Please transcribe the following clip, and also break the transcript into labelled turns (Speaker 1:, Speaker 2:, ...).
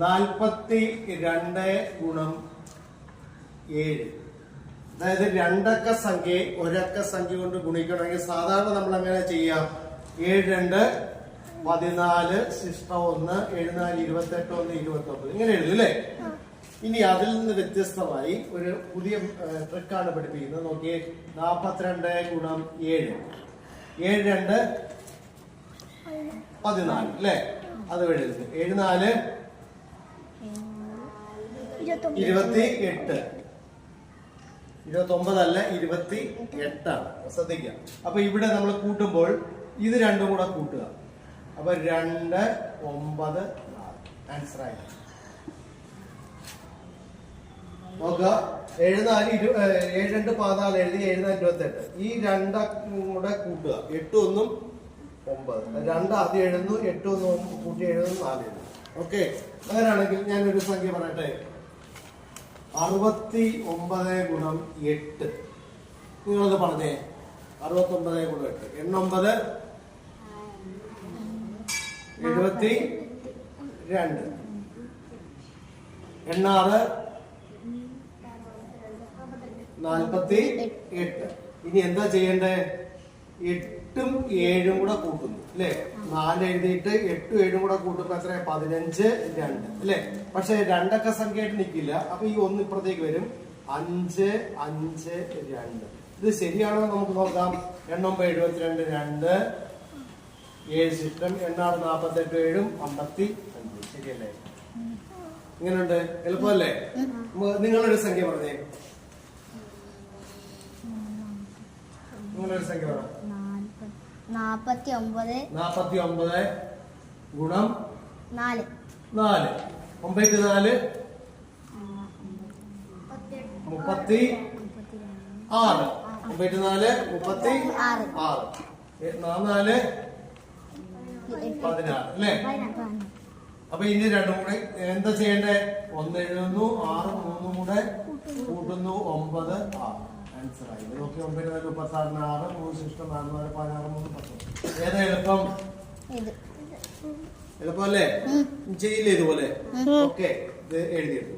Speaker 1: 42 ഗുണം 7. അതായത് രണ്ടക്ക സംഖ്യ ഒരക്ക സംഖ്യ കൊണ്ട് ഗുണിക്കണമെങ്കിൽ സാധാരണ നമ്മൾ എങ്ങനെ ചെയ്യാം? 7 2 14 ശിഷ്ടം 1 7 4 28 1 29 ഇങ്ങനെ എഴുതും അല്ലേ? ഇനി അതിൽ നിന്ന് വ്യത്യസ്തമായി ഒരു പുതിയ ട്രിക്കാണ് പഠിപ്പിക്കുന്നത്. നോക്കിയേ, 42 ഗുണം 7 7 2 14 അല്ലേ? അത് എഴുതുന്നത് 7 4 28 29 അല്ല 28 ആണ്. ശ്രദ്ധിക്കാം. അപ്പൊ ഇവിടെ നമ്മൾ കൂട്ടുമ്പോൾ ഇത് രണ്ടും കൂടെ കൂട്ടുക. അപ്പൊ 2 9 ആൻസർ ആയി. നോക്കുക, 7 4 7 2 14 എഴുതി 7 4 28. ഈ രണ്ടും കൂടെ കൂട്ടുക. 8 1 9. 2 ആദ്യം എഴുതുന്നു, 8 1 കൂട്ടി എഴുതുന്നു, 4 എഴുതുന്നു. ഓക്കെ, അങ്ങനെയാണെങ്കിൽ ഞാനൊരു സംഖ്യ പറയട്ടെ. 69 ഗുണം 8. നിങ്ങളത് പറഞ്ഞേ. 69 ഗുണം 8 89 72 86 48. ഇനി എന്താ ചെയ്യണ്ടേ? 8ഉം 7ഉം കൂടെ കൂട്ടുന്നു അല്ലെ? 4 എഴുതിയിട്ട് 8ഉം 7ഉം കൂടെ കൂട്ടുമ്പോ എത്ര? 15 2 അല്ലെ? പക്ഷെ രണ്ടക്ക സംഖ്യയായിട്ട് നിൽക്കില്ല. അപ്പൊ ഈ 1 ഇപ്പുറത്തേക്ക് വരും. 5 5 2. ഇത് ശരിയാണോ നമുക്ക് നോക്കാം. 8 9 72 2 7 ശിഷ്ടം 8 48 7 55. ശരിയല്ലേ? ഇങ്ങനെയുണ്ട്. എളുപ്പമല്ലേ? നിങ്ങളൊരു സംഖ്യ പറഞ്ഞേ. നിങ്ങളൊരു സംഖ്യ പറ.
Speaker 2: 49
Speaker 1: ഗുണം
Speaker 2: 4
Speaker 1: 9 4 36. 94 36 16 അല്ലേ? അപ്പൊ ഇനി രണ്ടും കൂടെ എന്താ ചെയ്യണ്ടേ? 1 എഴുതുന്നു, 6 3 കൂടെ കൂട്ടുന്നു, 9 6. ആൻസർ ആയി. നോക്കി 9 4 36 6 3 ശിഷ്ടം 4 4 16 3 10. ഏതാ എളുപ്പം? എളുപ്പമല്ലേ? ചെയ്യില്ലേ ഇതുപോലെ? ഓക്കെ, ഇത് എഴുതിയെടുത്തു.